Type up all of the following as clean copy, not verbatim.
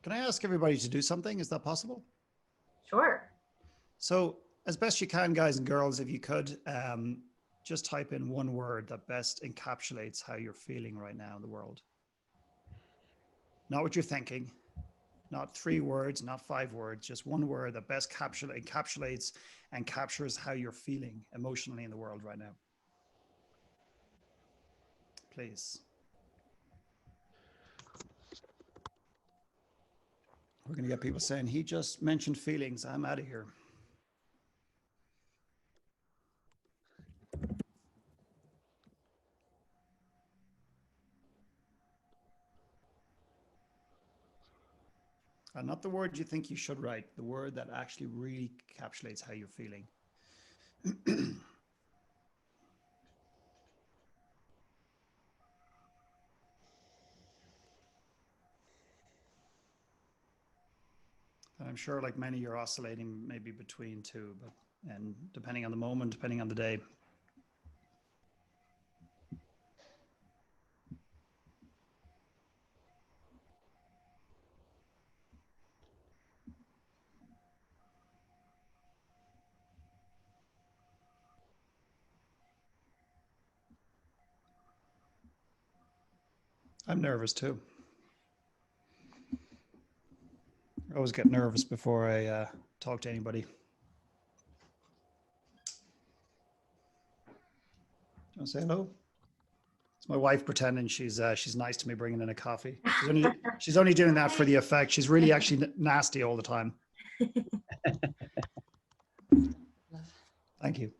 Can I ask everybody to do something? Is that possible? Sure. So as best you can, guys and girls, if you could, just type in one word that best encapsulates how you're feeling right now in the world. Not what you're thinking, not 3 words, not 5 words, just one word that best encapsulates and captures how you're feeling emotionally in the world right now. Please. We're going to get people saying, he just mentioned feelings. I'm out of here. Not the word you think you should write, the word that actually really encapsulates how you're feeling. And I'm sure like many, you're oscillating maybe between 2, and depending on the moment, depending on the day. I'm nervous too. I always get nervous before I talk to anybody. Do you want to say hello? It's my wife pretending she's nice to me, bringing in a coffee. She's only doing that for the effect. She's really actually nasty all the time. Thank you.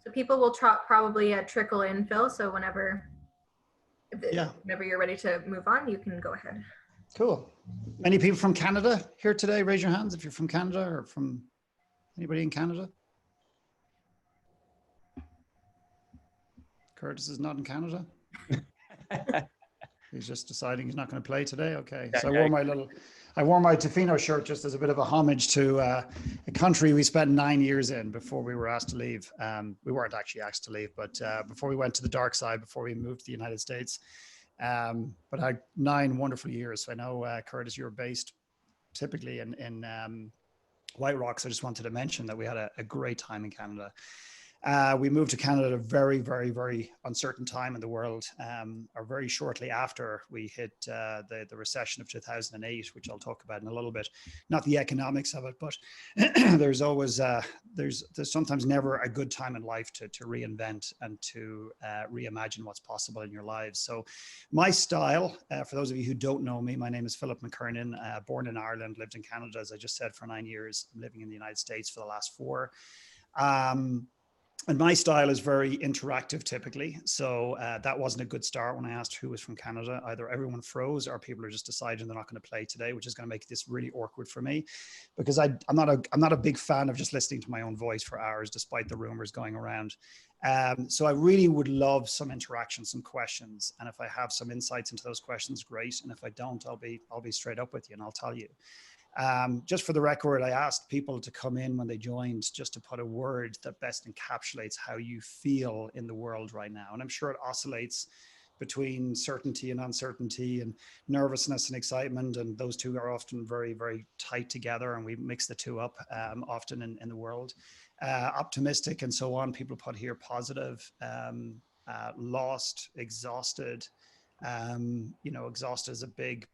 So people will probably trickle in, Phil. So whenever you're ready to move on, you can go ahead. Cool. Many people from Canada here today? Raise your hands if you're from Canada or from anybody in Canada. Curtis is not in Canada. He's just deciding he's not going to play today. Okay. So I wore my Tofino shirt just as a bit of a homage to a country we spent 9 years in before we were asked to leave. We weren't actually asked to leave, but before we went to the dark side, before we moved to the United States. But I had 9 wonderful years. So I know, Curtis, you're based typically in White Rocks. I just wanted to mention that we had a great time in Canada. We moved to Canada at a very, very, very uncertain time in the world, or very shortly after we hit the recession of 2008, which I'll talk about in a little bit. Not the economics of it, but there's always there's sometimes never a good time in life to reinvent and to reimagine what's possible in your lives. So my style, for those of you who don't know me, my name is Philip McKernan, born in Ireland, lived in Canada, as I just said, for 9 years. I'm living in the United States for the last 4. And my style is very interactive typically. So that wasn't a good start when I asked who was from Canada. Either everyone froze or people are just deciding they're not going to play today, which is going to make this really awkward for me because I'm not a big fan of just listening to my own voice for hours, despite the rumors going around. So I really would love some interaction, some questions. And if I have some insights into those questions, great. And if I don't, I'll be straight up with you and I'll tell you. Just for the record, I asked people to come in when they joined just to put a word that best encapsulates how you feel in the world right now. And I'm sure it oscillates between certainty and uncertainty and nervousness and excitement. And those two are often very, very tight together. And we mix the two up often in the world. Optimistic and so on. People put here positive, lost, exhausted. Exhausted is a big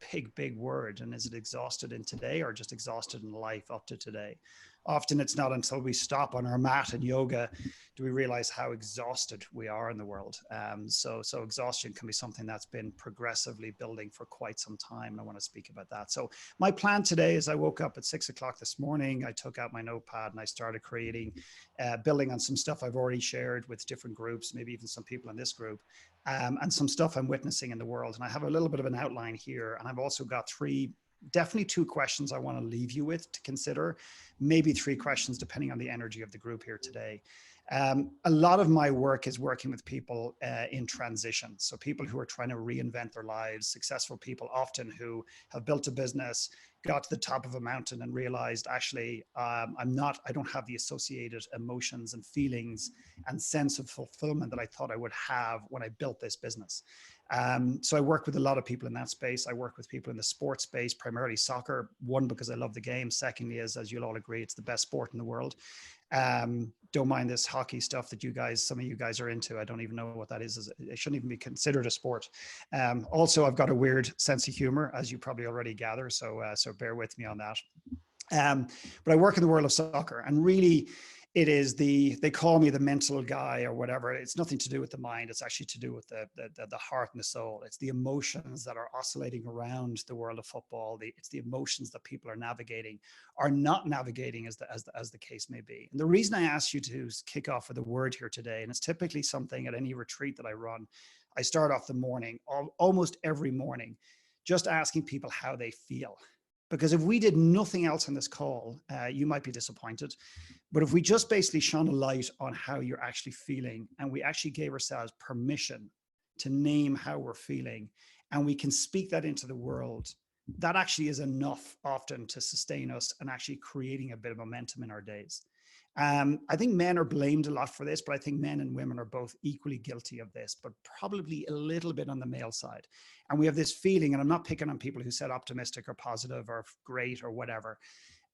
word. And is it exhausted in today or just exhausted in life up to today? Often it's not until we stop on our mat in yoga do we realize how exhausted we are in the world. So exhaustion can be something that's been progressively building for quite some time. And I want to speak about that. So my plan today is I woke up at 6 o'clock this morning. I took out my notepad and I started creating, building on some stuff I've already shared with different groups, maybe even some people in this group, and some stuff I'm witnessing in the world. And I have a little bit of an outline here. And I've also got definitely 2 questions I want to leave you with to consider, maybe 3 questions depending on the energy of the group here today. A lot of my work is working with people in transition. So people who are trying to reinvent their lives, successful people often who have built a business, got to the top of a mountain and realized, actually, I don't have the associated emotions and feelings and sense of fulfillment that I thought I would have when I built this business. So I work with a lot of people in that space. I work with people in the sports space, primarily soccer. One, because I love the game. Secondly, is, as you'll all agree, it's the best sport in the world. Don't mind this hockey stuff that some of you guys are into. I don't even know what that is. It shouldn't even be considered a sport. Also, I've got a weird sense of humor, as you probably already gather. So bear with me on that. But I work in the world of soccer, and really it is they call me the mental guy or whatever. It's nothing to do with the mind. It's actually to do with the heart and the soul. It's the emotions that are oscillating around the world of football. It's the emotions that people are navigating, are not navigating, as the case may be. And the reason I asked you to kick off with a word here today, and it's typically something at any retreat that I run, I start off the morning, almost every morning, just asking people how they feel. Because if we did nothing else on this call, you might be disappointed. But if we just basically shone a light on how you're actually feeling, and we actually gave ourselves permission to name how we're feeling, and we can speak that into the world, that actually is enough often to sustain us and actually creating a bit of momentum in our days. I think men are blamed a lot for this, but I think men and women are both equally guilty of this, but probably a little bit on the male side. And we have this feeling, and I'm not picking on people who said optimistic or positive or great or whatever,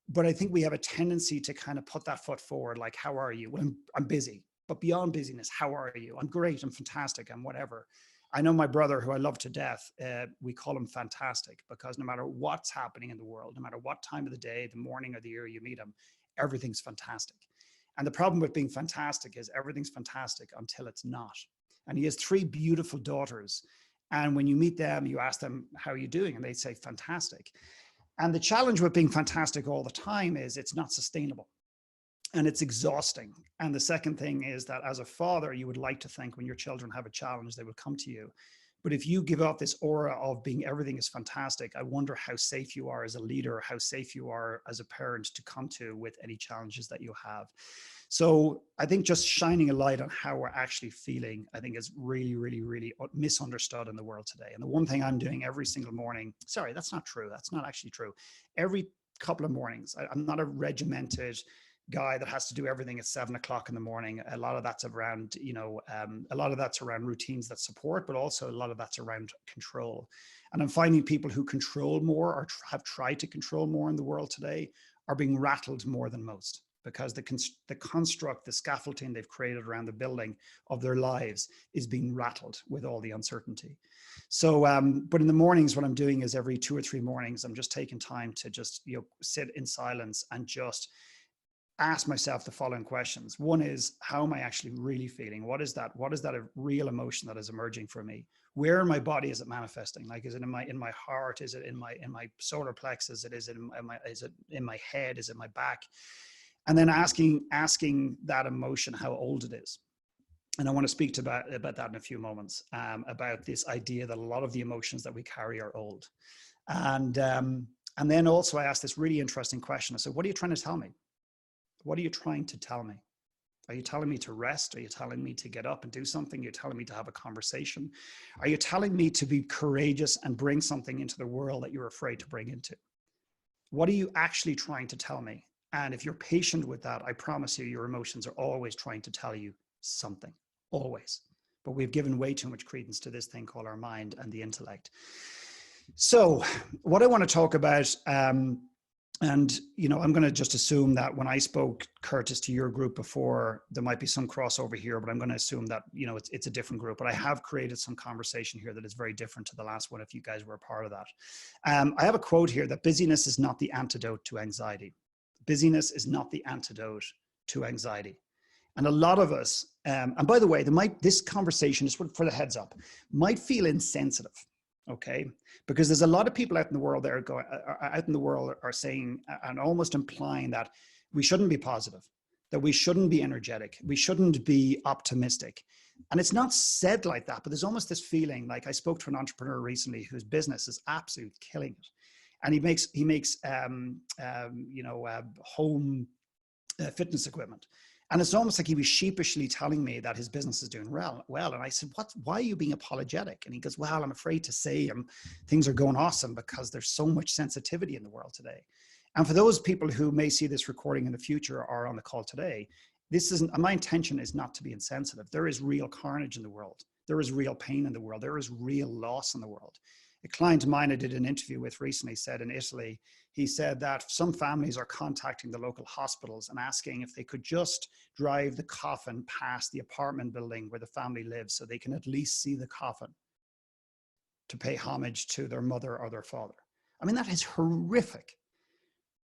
but I think we have a tendency to kind of put that foot forward, like, how are you? Well, I'm busy, but beyond busyness, how are you? I'm great, I'm fantastic, I'm whatever. I know my brother, who I love to death, we call him fantastic, because no matter what's happening in the world, no matter what time of the day, the morning or the year you meet him, everything's fantastic. And the problem with being fantastic is everything's fantastic until it's not. And he has 3 beautiful daughters. And when you meet them, you ask them, how are you doing? And they say, fantastic. And the challenge with being fantastic all the time is it's not sustainable and it's exhausting. And the second thing is that as a father, you would like to think when your children have a challenge, they will come to you. But if you give off this aura of being everything is fantastic, I wonder how safe you are as a leader, how safe you are as a parent to come to with any challenges that you have. So I think just shining a light on how we're actually feeling, I think is really, really, really misunderstood in the world today. And the one thing I'm doing every single morning, sorry, that's not true. That's not actually true. Every couple of mornings, I'm not a regimented guy that has to do everything at 7 o'clock in the morning. A lot of that's around, a lot of that's around routines that support, but also a lot of that's around control. And I'm finding people who control more or have tried to control more in the world today are being rattled more than most, because the construct, the scaffolding they've created around the building of their lives is being rattled with all the uncertainty. So, but in the mornings, what I'm doing is every 2 or 3 mornings, I'm just taking time to just, sit in silence and just ask myself the following questions. One is, how am I actually really feeling? What is that a real emotion that is emerging for me? Where in my body is it manifesting? Like, is it in my heart? Is it in my solar plexus? Is it in my head? Is it my back? And then asking that emotion how old it is. And I want to speak about that in a few moments, about this idea that a lot of the emotions that we carry are old. And then also I asked this really interesting question. I said, what are you trying to tell me? What are you trying to tell me? Are you telling me to rest? Are you telling me to get up and do something? Are you telling me to have a conversation? Are you telling me to be courageous and bring something into the world that you're afraid to bring into? What are you actually trying to tell me? And if you're patient with that, I promise you, your emotions are always trying to tell you something, always. But we've given way too much credence to this thing called our mind and the intellect. So what I want to talk about, and, I'm going to just assume that when I spoke, Curtis, to your group before, there might be some crossover here, but I'm going to assume that, it's a different group. But I have created some conversation here that is very different to the last one, if you guys were a part of that. I have a quote here that busyness is not the antidote to anxiety. Busyness is not the antidote to anxiety. And a lot of us, and by the way, this conversation, is for the heads up, might feel insensitive. Okay, because there's a lot of people out in the world are saying and almost implying that we shouldn't be positive, that we shouldn't be energetic, we shouldn't be optimistic. And it's not said like that, but there's almost this feeling. Like, I spoke to an entrepreneur recently whose business is absolutely killing it, and he makes home fitness equipment. And it's almost like he was sheepishly telling me that his business is doing well. And I said, why are you being apologetic? And he goes, well, I'm afraid to say things are going awesome because there's so much sensitivity in the world today. And for those people who may see this recording in the future or on the call today, my intention is not to be insensitive. There is real carnage in the world. There is real pain in the world. There is real loss in the world. A client of mine I did an interview with recently said in Italy, he said that some families are contacting the local hospitals and asking if they could just drive the coffin past the apartment building where the family lives so they can at least see the coffin to pay homage to their mother or their father. I mean, that is horrific.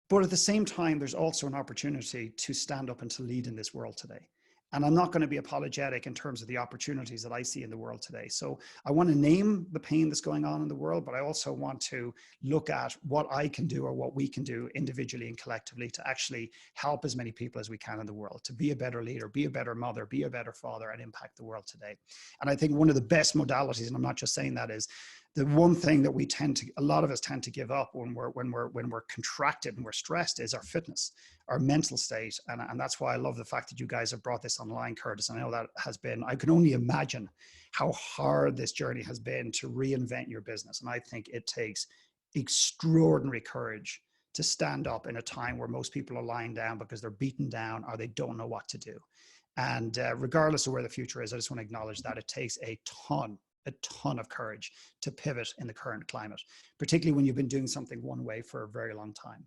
But at the same time, there's also an opportunity to stand up and to lead in this world today. And I'm not going to be apologetic in terms of the opportunities that I see in the world today. So I want to name the pain that's going on in the world, but I also want to look at what I can do or what we can do individually and collectively to actually help as many people as we can in the world, to be a better leader, be a better mother, be a better father, and impact the world today. And I think one of the best modalities, and I'm not just saying that, is the one thing that a lot of us tend to give up when we're contracted and we're stressed is our fitness, our mental state. And that's why I love the fact that you guys have brought this online, Curtis. I know that has been, I can only imagine how hard this journey has been to reinvent your business. And I think it takes extraordinary courage to stand up in a time where most people are lying down because they're beaten down or they don't know what to do. And regardless of where the future is, I just want to acknowledge that it takes a ton of courage to pivot in the current climate, particularly when you've been doing something one way for a very long time.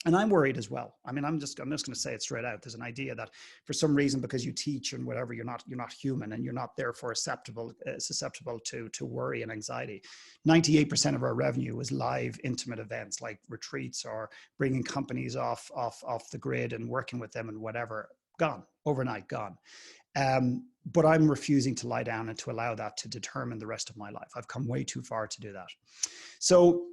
And I'm worried as well. I mean, I'm just going to say it straight out. There's an idea that for some reason, because you teach and whatever, you're not human and you're not therefore susceptible to worry and anxiety. 98% of our revenue is live, intimate events like retreats or bringing companies off the grid and working with them and whatever. Gone overnight, gone. But I'm refusing to lie down and to allow that to determine the rest of my life. I've come way too far to do that. So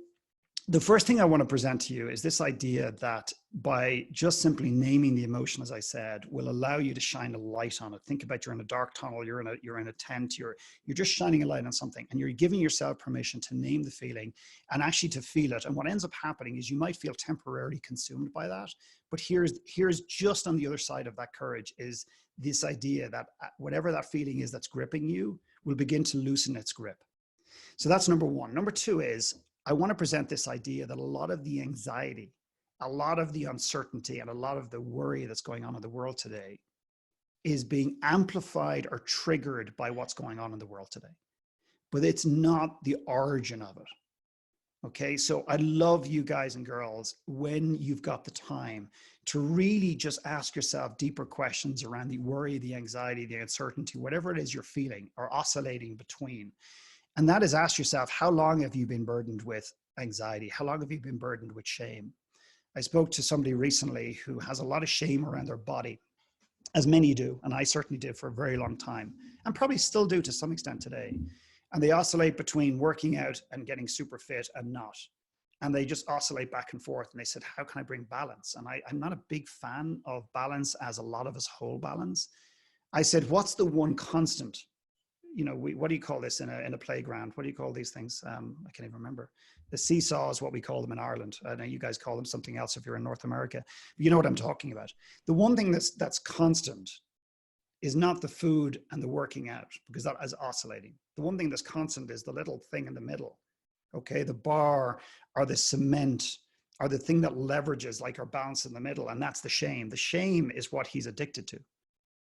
the first thing I want to present to you is this idea that by just simply naming the emotion, as I said, will allow you to shine a light on it. Think about you're in a dark tunnel, you're in a tent, you're just shining a light on something and you're giving yourself permission to name the feeling and actually to feel it. And what ends up happening is you might feel temporarily consumed by that. But here's just on the other side of that courage is this idea that whatever that feeling is that's gripping you will begin to loosen its grip. So that's number one. Number two is I want to present this idea that a lot of the anxiety, a lot of the uncertainty, and a lot of the worry that's going on in the world today is being amplified or triggered by what's going on in the world today. But it's not the origin of it. Okay, so I love you guys and girls when you've got the time to really just ask yourself deeper questions around the worry, the anxiety, the uncertainty, whatever it is you're feeling or oscillating between. And that is, ask yourself, how long have you been burdened with anxiety? How long have you been burdened with shame? I spoke to somebody recently who has a lot of shame around their body, as many do, and I certainly did for a very long time, and probably still do to some extent today. And they oscillate between working out and getting super fit and not. And they just oscillate back and forth. And they said, how can I bring balance? And I'm not a big fan of balance as a lot of us hold balance. I said, what's the one constant? You know, what do you call this in a playground? What do you call these things? I can't even remember. The seesaw is what we call them in Ireland. I know you guys call them something else if you're in North America. But you know what I'm talking about. The one thing that's constant is not the food and the working out, because that is oscillating. The one thing that's constant is the little thing in the middle. Okay, the bar or the cement or the thing that leverages like our balance in the middle, and that's the shame. The shame is what he's addicted to.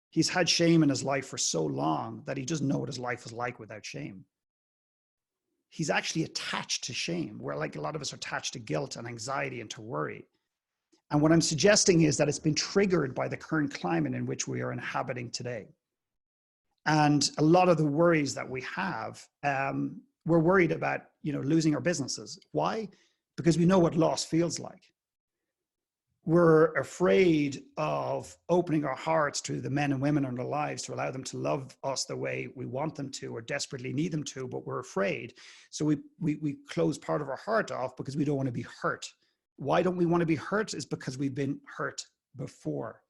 He's had shame in his life for so long that he doesn't know what his life was like without shame. He's actually attached to shame, where like a lot of us are attached to guilt and anxiety and to worry. And what I'm suggesting is that it's been triggered by the current climate in which we are inhabiting today. And a lot of the worries that we have, we're worried about, losing our businesses. Why? Because we know what loss feels like. We're afraid of opening our hearts to the men and women in our lives to allow them to love us the way we want them to or desperately need them to, but we're afraid. So we close part of our heart off because we don't want to be hurt. Why don't we want to be hurt? Is because we've been hurt before.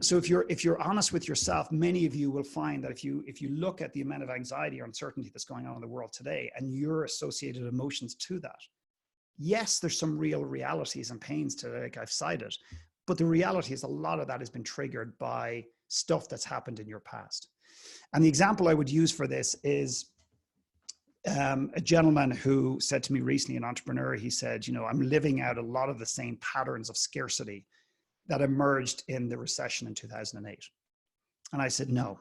So if you're honest with yourself, many of you will find that if you look at the amount of anxiety or uncertainty that's going on in the world today and your associated emotions to that, yes, there's some real realities and pains today, like I've cited, But the reality is a lot of that has been triggered by stuff that's happened in your past. And the example I would use for this is a gentleman who said to me recently, an entrepreneur, he said, you know, I'm living out a lot of the same patterns of scarcity that emerged in the recession in 2008. And I said, no.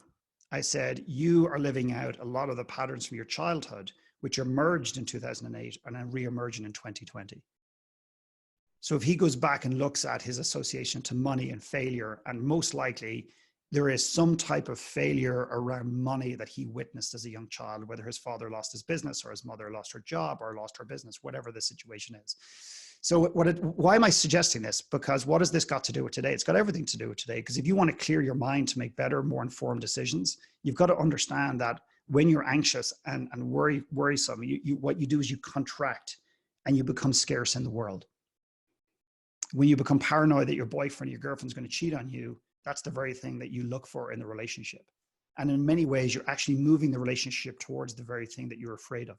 I said, you are living out a lot of the patterns from your childhood, which emerged in 2008 and then re-emerging in 2020. So if he goes back and looks at his association to money and failure, and most likely there is some type of failure around money that he witnessed as a young child, whether his father lost his business or his mother lost her job or lost her business, whatever the situation is. So why am I suggesting this? Because what has this got to do with today? It's got everything to do with today. Because if you want to clear your mind to make better, more informed decisions, you've got to understand that when you're anxious and worrisome, what you do is you contract and you become scarce in the world. When you become paranoid that your boyfriend or your girlfriend's going to cheat on you, that's the very thing that you look for in the relationship. And in many ways, you're actually moving the relationship towards the very thing that you're afraid of.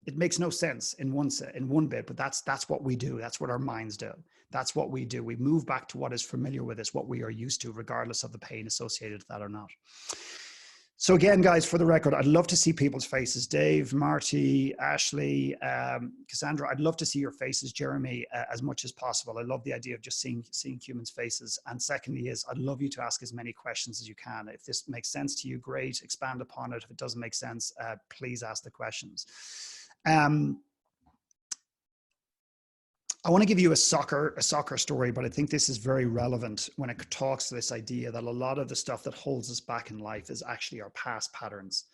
It makes no sense in one bit, but that's what we do. That's what our minds do. That's what we do. We move back to what is familiar with us, what we are used to, regardless of the pain associated with that or not. So again, guys, for the record, I'd love to see people's faces. Dave, Marty, Ashley, Cassandra, I'd love to see your faces, Jeremy, as much as possible. I love the idea of just seeing humans' faces. And secondly is, I'd love you to ask as many questions as you can. If this makes sense to you, great, expand upon it. If it doesn't make sense, please ask the questions. I want to give you a soccer story, but I think this is very relevant when it talks to this idea that a lot of the stuff that holds us back in life is actually our past patterns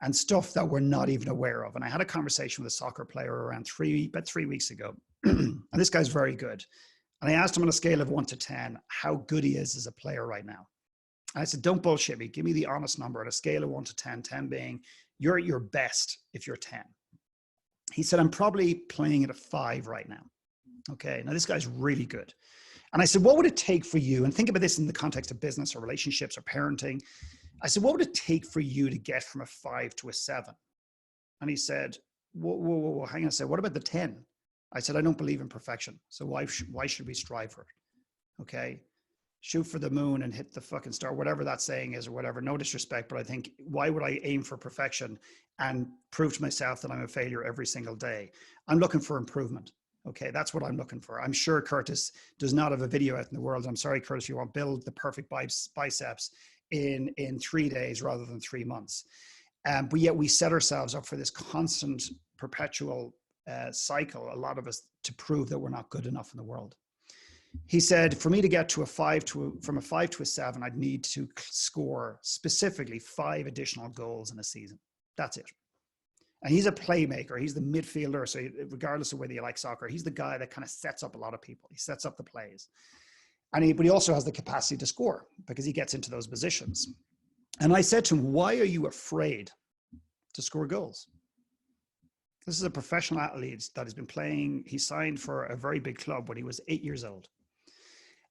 and stuff that we're not even aware of. And I had a conversation with a soccer player around about 3 weeks ago, and this guy's very good. And I asked him on a scale of 1 to 10, how good he is as a player right now. And I said, don't bullshit me. Give me the honest number on a scale of 1 to 10, 10 being you're at your best if you're 10. He said, I'm probably playing at a 5 right now. Okay, now this guy's really good. And I said, what would it take for you? And think about this in the context of business or relationships or parenting. I said, what would it take for you to get from a 5 to a 7? And he said, whoa, hang on a second. What about the 10? I said, I don't believe in perfection. So why should we strive for it? Okay, shoot for the moon and hit the fucking star, whatever that saying is or whatever. No disrespect, but I think, why would I aim for perfection and prove to myself that I'm a failure every single day? I'm looking for improvement. Okay, that's what I'm looking for. I'm sure Curtis does not have a video out in the world. I'm sorry, Curtis, you won't build the perfect biceps in 3 days rather than 3 months. But yet we set ourselves up for this constant, perpetual cycle, a lot of us, to prove that we're not good enough in the world. He said, for me to get to from a 5 to a 7, I'd need to score specifically 5 additional goals in a season. That's it. And he's a playmaker. He's the midfielder. So regardless of whether you like soccer, he's the guy that kind of sets up a lot of people. He sets up the plays. But he also has the capacity to score because he gets into those positions. And I said to him, why are you afraid to score goals? This is a professional athlete that has been playing. He signed for a very big club when he was 8 years old.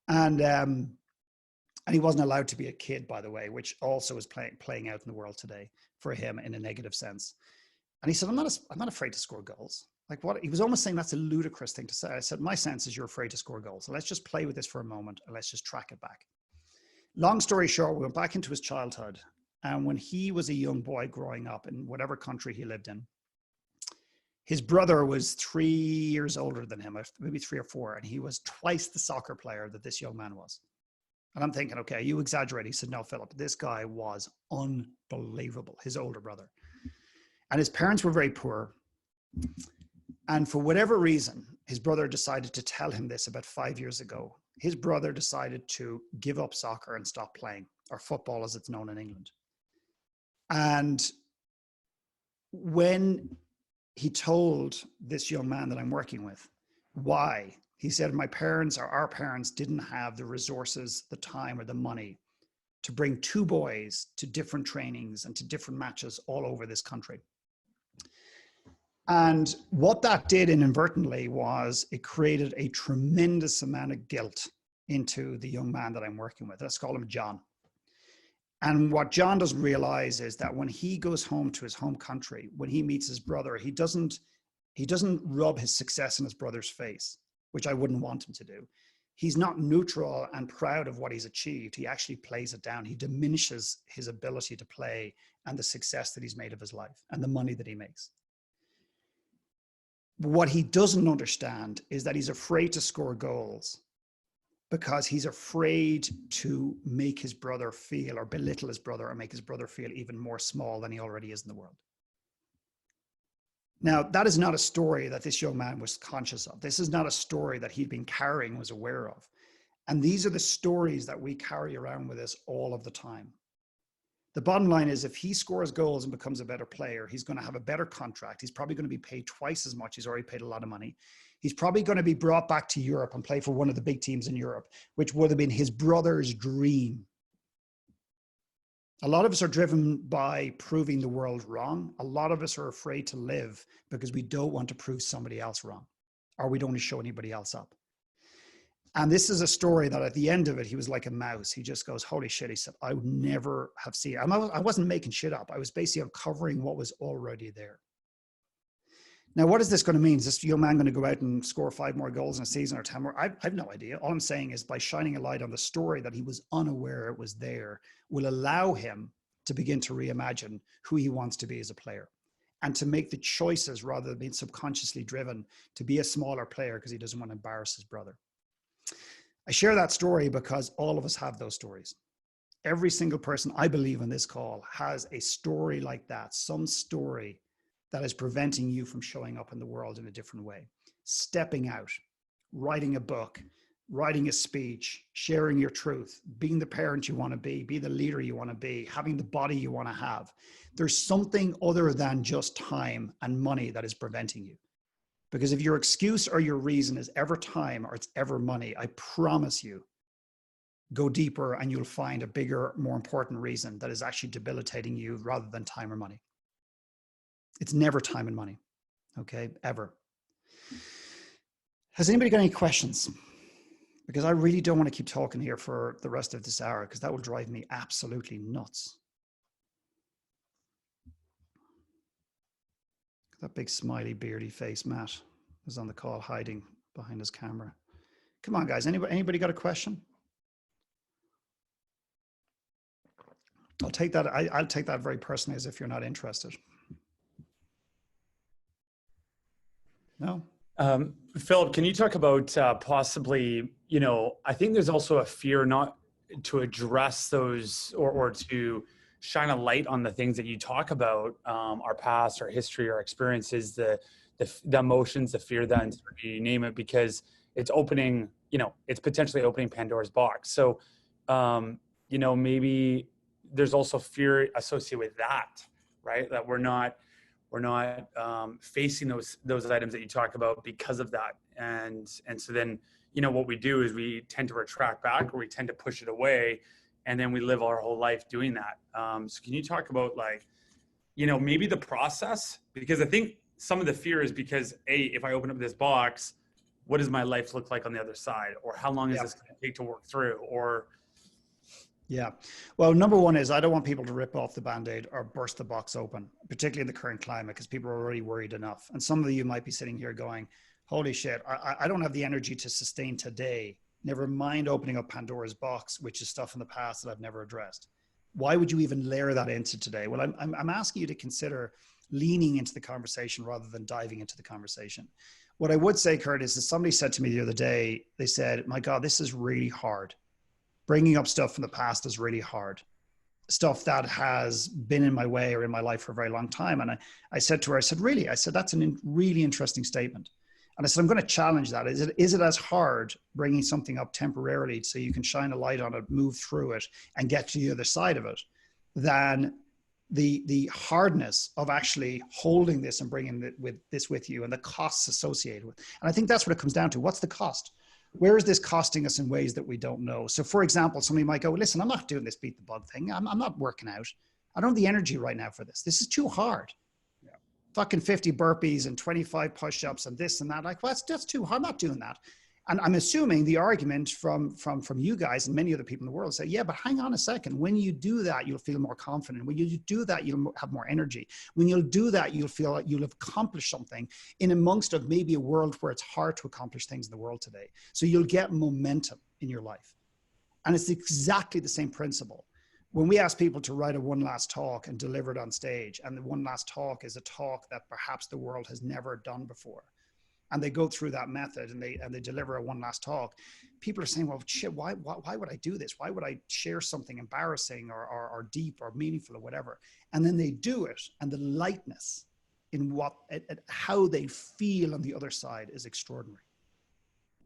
And he wasn't allowed to be a kid, by the way, which also is playing out in the world today for him in a negative sense. And he said, I'm not afraid to score goals. Like what? He was almost saying that's a ludicrous thing to say. I said, my sense is you're afraid to score goals. So let's just play with this for a moment and let's just track it back. Long story short, we went back into his childhood. And when he was a young boy growing up in whatever country he lived in, his brother was 3 years older than him, maybe 3 or 4. And he was twice the soccer player that this young man was. And I'm thinking, okay, you exaggerate. He said, no, Philip, this guy was unbelievable, his older brother. And his parents were very poor. And for whatever reason, his brother decided to tell him this about 5 years ago. His brother decided to give up soccer and stop playing, or football as it's known in England. And when he told this young man that I'm working with why, he said, our parents didn't have the resources, the time, or the money to bring 2 boys to different trainings and to different matches all over this country. And what that did inadvertently was it created a tremendous amount of guilt into the young man that I'm working with. Let's call him John. And what John doesn't realize is that when he goes home to his home country, when he meets his brother, he doesn't rub his success in his brother's face, which I wouldn't want him to do. he's not neutral and proud of what he's achieved. He actually plays it down. He diminishes his ability to play and the success that he's made of his life and the money that he makes. What he doesn't understand is that he's afraid to score goals because he's afraid to make his brother feel or belittle his brother or make his brother feel even more small than he already is in the world. Now, that is not a story that this young man was conscious of. This is not a story that he'd been carrying, was aware of. And these are the stories that we carry around with us all of the time. The bottom line is if he scores goals and becomes a better player, he's going to have a better contract. He's probably going to be paid twice as much. He's already paid a lot of money. He's probably going to be brought back to Europe and play for one of the big teams in Europe, which would have been his brother's dream. A lot of us are driven by proving the world wrong. A lot of us are afraid to live because we don't want to prove somebody else wrong, or we don't want to show anybody else up. And this is a story that at the end of it, he was like a mouse. He just goes, holy shit. He said, I would never have seen it. I wasn't making shit up. I was basically uncovering what was already there. Now, what is this going to mean? Is this young man going to go out and score 5 more goals in a season or 10 more? I have no idea. All I'm saying is by shining a light on the story that he was unaware it was there will allow him to begin to reimagine who he wants to be as a player and to make the choices rather than being subconsciously driven to be a smaller player because he doesn't want to embarrass his brother. I share that story because all of us have those stories. Every single person I believe on this call has a story like that, some story that is preventing you from showing up in the world in a different way. Stepping out, writing a book, writing a speech, sharing your truth, being the parent you want to be the leader you want to be, having the body you want to have. There's something other than just time and money that is preventing you. Because if your excuse or your reason is ever time or it's ever money, I promise you, go deeper and you'll find a bigger, more important reason that is actually debilitating you rather than time or money. It's never time and money, okay, ever. Has anybody got any questions? Because I really don't want to keep talking here for the rest of this hour because that will drive me absolutely nuts. That big smiley beardy face Matt was on the call hiding behind his camera. Come on, guys. Anybody got a question? I'll take that. I'll take that very personally as if you're not interested. No. Phil, can you talk about possibly, I think there's also a fear not to address those or to shine a light on the things that you talk about, our past, our history, our experiences, the emotions, the fear, the uncertainty, you name it, because it's opening, it's potentially opening Pandora's box. So, maybe there's also fear associated with that, right? That we're not facing those items that you talk about because of that. And so then, what we do is we tend to retract back or we tend to push it away. And then we live our whole life doing that. So can you talk about maybe the process? Because I think some of the fear is because if I open up this box, what does my life look like on the other side? Or how long is this going to take to work through? Or yeah. Well, number one is I don't want people to rip off the Band-Aid or burst the box open, particularly in the current climate, because people are already worried enough. And some of you might be sitting here going, holy shit, I don't have the energy to sustain today. Never mind opening up Pandora's box, which is stuff in the past that I've never addressed. Why would you even layer that into today? Well, I'm asking you to consider leaning into the conversation rather than diving into the conversation. What I would say, Curtis, is somebody said to me the other day, they said, my God, this is really hard. Bringing up stuff from the past is really hard. Stuff that has been in my way or in my life for a very long time. And I said to her, I said, really? I said, that's a really interesting statement. And I said, I'm going to challenge that. Is it as hard bringing something up temporarily so you can shine a light on it, move through it, and get to the other side of it, than the hardness of actually holding this and bringing this with you and the costs associated with it? And I think that's what it comes down to. What's the cost? Where is this costing us in ways that we don't know? So for example, somebody might go, listen, I'm not doing this beat the bug thing. I'm not working out. I don't have the energy right now for this. This is too hard. Fucking 50 burpees and 25 push-ups and this and that. Like, well, that's too hard. I'm not doing that. And I'm assuming the argument from you guys and many other people in the world say, yeah, but hang on a second. When you do that, you'll feel more confident. When you do that, you'll have more energy. When you'll do that, you'll feel like you'll have accomplished something in amongst of maybe a world where it's hard to accomplish things in the world today. So you'll get momentum in your life. And it's exactly the same principle. When we ask people to write a one last talk and deliver it on stage, and the one last talk is a talk that perhaps the world has never done before, and they go through that method and they deliver a one last talk, people are saying, well, shit, why would I do this? Why would I share something embarrassing or deep or meaningful or whatever? And then they do it, and the lightness in how they feel on the other side is extraordinary.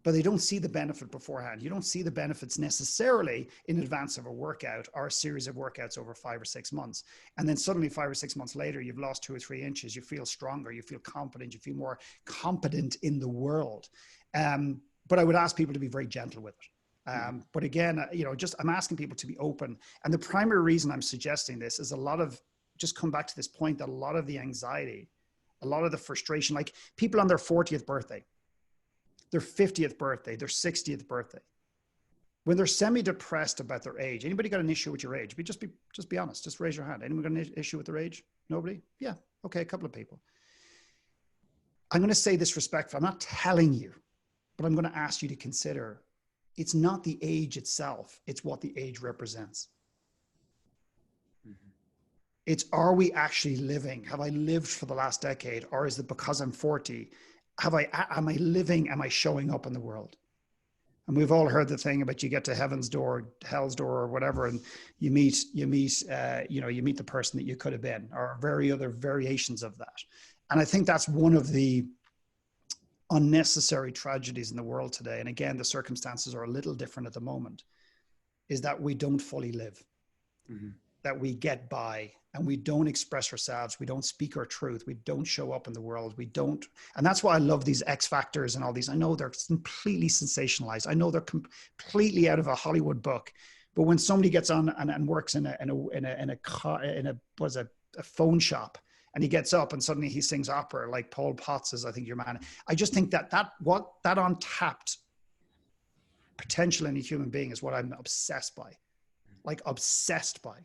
But they don't see the benefit beforehand. You don't see the benefits necessarily in advance of a workout or a series of workouts over 5 or 6 months. And then suddenly 5 or 6 months later, you've lost 2 or 3 inches. You feel stronger. You feel confident. You feel more competent in the world. But I would ask people to be very gentle with it. But again, I'm asking people to be open. And the primary reason I'm suggesting this is just come back to this point that a lot of the anxiety, a lot of the frustration, like people on their 40th birthday, their 50th birthday, their 60th birthday, when they're semi-depressed about their age. Anybody got an issue with your age? Just be honest. Just raise your hand. Anyone got an issue with their age? Nobody? Yeah. Okay. A couple of people. I'm going to say this respectfully. I'm not telling you, but I'm going to ask you to consider it's not the age itself. It's what the age represents. It's, are we actually living? Have I lived for the last decade? Or is it because I'm 40? Am I living? Am I showing up in the world? And we've all heard the thing about you get to heaven's door, hell's door, or whatever, and you meet the person that you could have been, or other variations of that. And I think that's one of the unnecessary tragedies in the world today. And again, the circumstances are a little different at the moment, is that we don't fully live, that we get by, and we don't express ourselves. We don't speak our truth. We don't show up in the world. We don't. And that's why I love these X Factors and all these. I know they're completely sensationalized. I know they're completely out of a Hollywood book. But when somebody gets on and works in a phone shop, and he gets up and suddenly he sings opera like Paul Potts is, I think, your man. I just think that untapped potential in a human being is what I'm obsessed by, like obsessed by.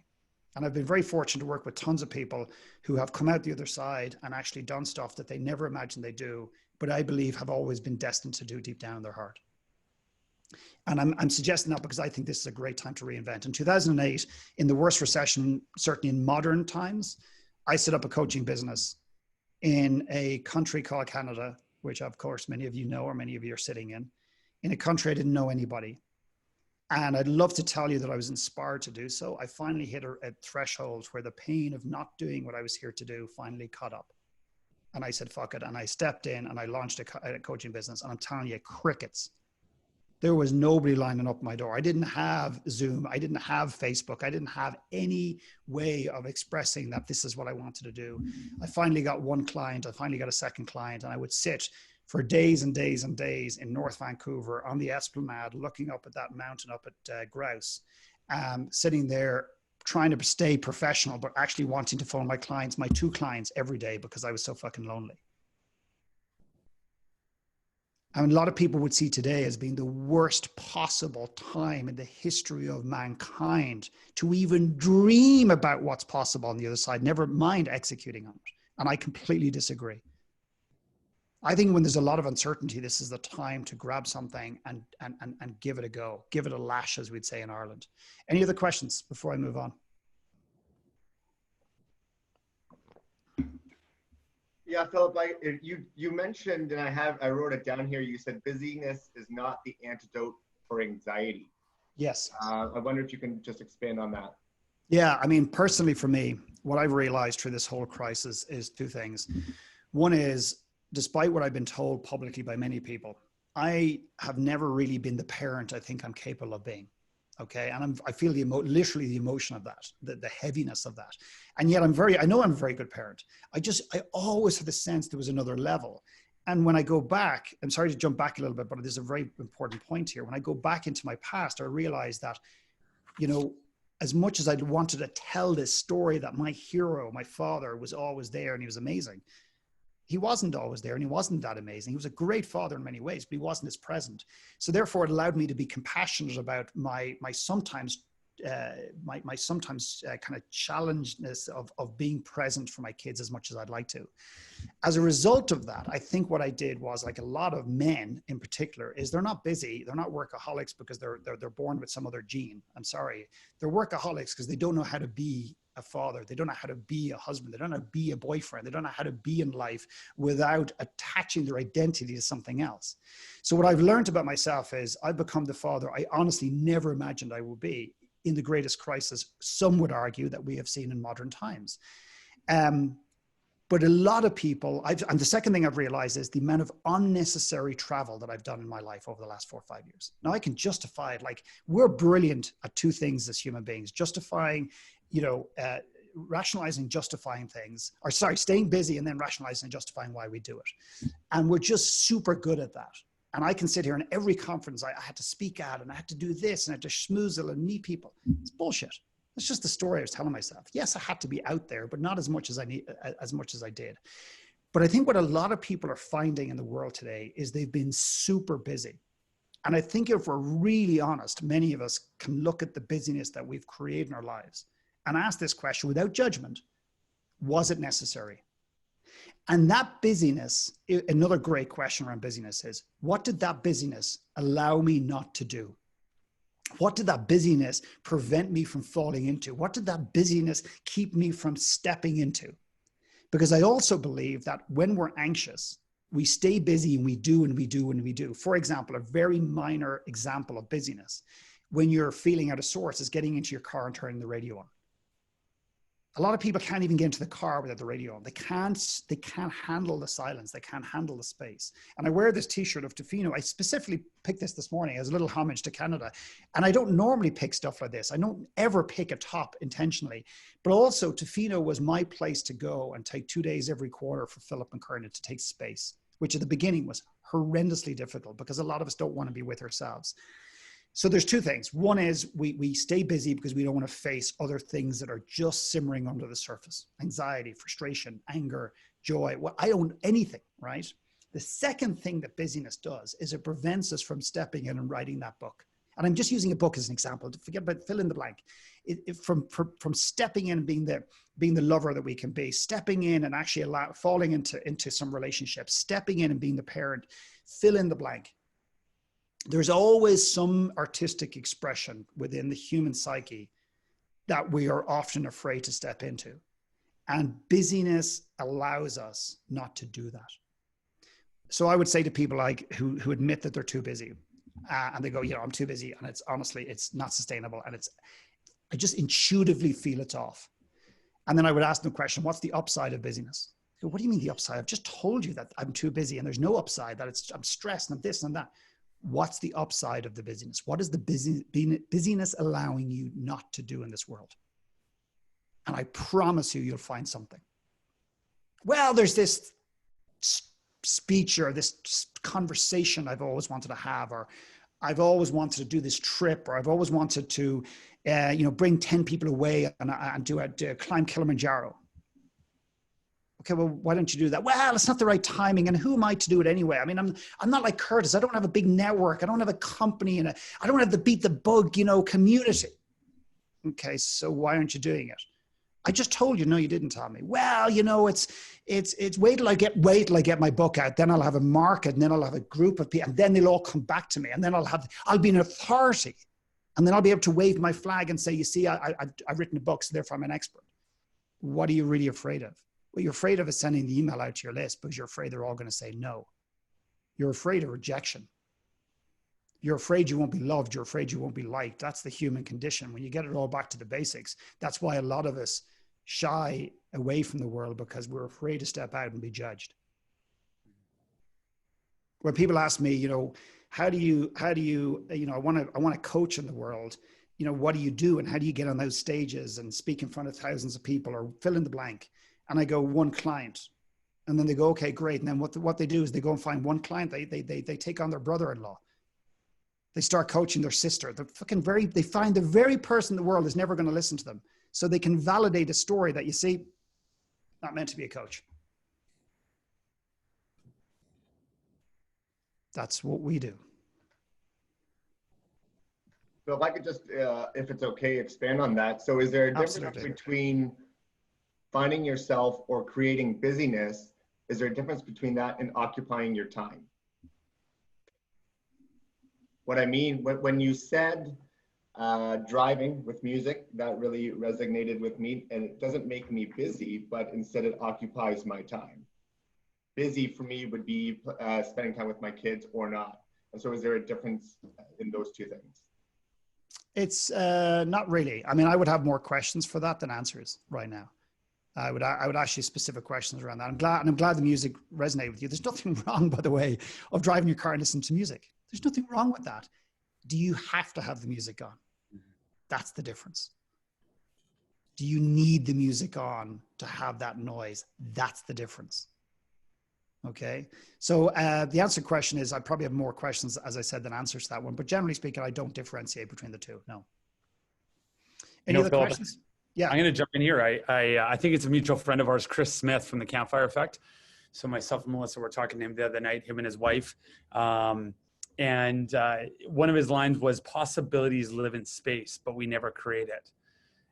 And I've been very fortunate to work with tons of people who have come out the other side and actually done stuff that they never imagined they do, but I believe have always been destined to do deep down in their heart. And I'm suggesting that because I think this is a great time to reinvent. In 2008, in the worst recession, certainly in modern times, I set up a coaching business in a country called Canada, which of course many of you know, or many of you are sitting in a country I didn't know anybody. And I'd love to tell you that I was inspired to do so. I finally hit a threshold where the pain of not doing what I was here to do finally caught up. And I said, fuck it. And I stepped in and I launched a coaching business. And I'm telling you, crickets. There was nobody lining up my door. I didn't have Zoom. I didn't have Facebook. I didn't have any way of expressing that this is what I wanted to do. I finally got one client. I finally got a second client. And I would sit for days and days and days in North Vancouver on the Esplanade, looking up at that mountain up at Grouse, sitting there trying to stay professional, but actually wanting to phone my 2 clients every day because I was so fucking lonely. I mean, a lot of people would see today as being the worst possible time in the history of mankind to even dream about what's possible on the other side, never mind executing on it. And I completely disagree. I think when there's a lot of uncertainty, this is the time to grab something and give it a go, give it a lash, as we'd say in Ireland. Any other questions before I move on? Yeah, Philip, you mentioned, and I wrote it down here, you said busyness is not the antidote for anxiety. Yes. I wonder if you can just expand on that. Yeah, I mean, personally for me, what I've realized through this whole crisis is 2 things. One is, despite what I've been told publicly by many people, I have never really been the parent I think I'm capable of being. Okay. And I feel literally the emotion of that, the heaviness of that. And yet I know I'm a very good parent. I always had the sense there was another level. And when I go back, I'm sorry to jump back a little bit, but there's a very important point here. When I go back into my past, I realized that, as much as I wanted to tell this story that my hero, my father, was always there and he was amazing, He wasn't always there, and he wasn't that amazing. He was a great father in many ways, but he wasn't as present. So therefore, it allowed me to be compassionate about my sometimes kind of challengedness of being present for my kids as much as I'd like to. As a result of that, I think what I did was, like a lot of men in particular, is they're not busy, they're not workaholics because they're born with some other gene. I'm sorry, they're workaholics because they don't know how to be a father, they don't know how to be a husband, they don't know how to be a boyfriend, they don't know how to be in life without attaching their identity to something else. So what I've learned about myself is I've become the father I honestly never imagined I would be, in the greatest crisis, some would argue, that we have seen in modern times. But a lot of people, and the second thing I've realized is the amount of unnecessary travel that I've done in my life over the last 4 or 5 years. Now I can justify it. Like, we're brilliant at two things as human beings: justifying, rationalizing, justifying things, or sorry, staying busy and then rationalizing and justifying why we do it. And we're just super good at that. And I can sit here in every conference I had to speak at, and I had to do this, and I had to schmoozle and meet people. It's bullshit. It's just the story I was telling myself. Yes, I had to be out there, but not as much as I did. But I think what a lot of people are finding in the world today is they've been super busy. And I think if we're really honest, many of us can look at the busyness that we've created in our lives and ask this question without judgment: was it necessary? And that busyness, another great question around busyness is, what did that busyness allow me not to do? What did that busyness prevent me from falling into? What did that busyness keep me from stepping into? Because I also believe that when we're anxious, we stay busy and we do and we do and we do. For example, a very minor example of busyness, when you're feeling out of sorts, is getting into your car and turning the radio on. A lot of people can't even get into the car without the radio on. They can't handle the silence. They can't handle the space. And I wear this t-shirt of Tofino. I specifically picked this morning as a little homage to Canada. And I don't normally pick stuff like this. I don't ever pick a top intentionally. But also, Tofino was my place to go and take 2 days every quarter for Philip McKernan to take space, which at the beginning was horrendously difficult because a lot of us don't want to be with ourselves. So there's two things. One is we stay busy because we don't want to face other things that are just simmering under the surface: anxiety, frustration, anger, joy. Well, I don't anything, right? The second thing that busyness does is it prevents us from stepping in and writing that book. And I'm just using a book as an example. Forget about fill in the blank. From stepping in and being the lover that we can be, stepping in and actually falling into some relationships, stepping in and being the parent, fill in the blank. There's always some artistic expression within the human psyche that we are often afraid to step into. And busyness allows us not to do that. So I would say to people like who admit that they're too busy, and they go, I'm too busy, and it's honestly, it's not sustainable, and I just intuitively feel it's off. And then I would ask them the question, what's the upside of busyness? I go, what do you mean the upside? I've just told you that I'm too busy, and there's no upside, that I'm stressed and I'm this and that. What's the upside of the busyness? What is the busyness allowing you not to do in this world? And I promise you'll find something. Well, there's this speech or this conversation I've always wanted to have, or I've always wanted to do this trip, or I've always wanted to, bring 10 people away and climb Kilimanjaro. Okay, well, why don't you do that? Well, it's not the right timing, and who am I to do it anyway? I mean, I'm not like Curtis. I don't have a big network. I don't have a company, and I don't have the beat the bug, community. Okay, so why aren't you doing it? I just told you. No, you didn't tell me. Well, it's wait till I get my book out, then I'll have a market, and then I'll have a group of people, and then they'll all come back to me, and then I'll be an authority, and then I'll be able to wave my flag and say, you see, I've written a book, so therefore I'm an expert. What are you really afraid of? What you're afraid of is sending the email out to your list because you're afraid they're all going to say no. You're afraid of rejection. You're afraid you won't be loved. You're afraid you won't be liked. That's the human condition. When you get it all back to the basics, that's why a lot of us shy away from the world, because we're afraid to step out and be judged. When people ask me, how do you, I want to coach in the world, what do you do and how do you get on those stages and speak in front of thousands of people or fill in the blank? And I go, one client. And then they go, okay, great. And then what they do is they go and find one client. They take on their brother-in-law. They start coaching their sister. They find the very person in the world is never going to listen to them. So they can validate a story that, you see, not meant to be a coach. That's what we do. So if I could just, if it's okay, expand on that. So is there a difference Absolutely. between finding yourself or creating busyness? Is there a difference between that and occupying your time? What I mean, when you said driving with music, that really resonated with me, and it doesn't make me busy, but instead it occupies my time. Busy for me would be spending time with my kids or not. And so is there a difference in those two things? It's not really. I mean, I would have more questions for that than answers right now. I would ask you specific questions around that. I'm glad the music resonated with you. There's nothing wrong, by the way, of driving your car and listening to music. There's nothing wrong with that. Do you have to have the music on? That's the difference. Do you need the music on to have that noise? That's the difference. Okay. So the answer to the question is, I probably have more questions, as I said, than answers to that one. But generally speaking, I don't differentiate between the two. No. Any other Philip, questions? Yeah. I'm going to jump in here. I think it's a mutual friend of ours, Chris Smith from the Campfire Effect. So myself and Melissa were talking to him the other night, him and his wife. And one of his lines was, possibilities live in space, but we never create it.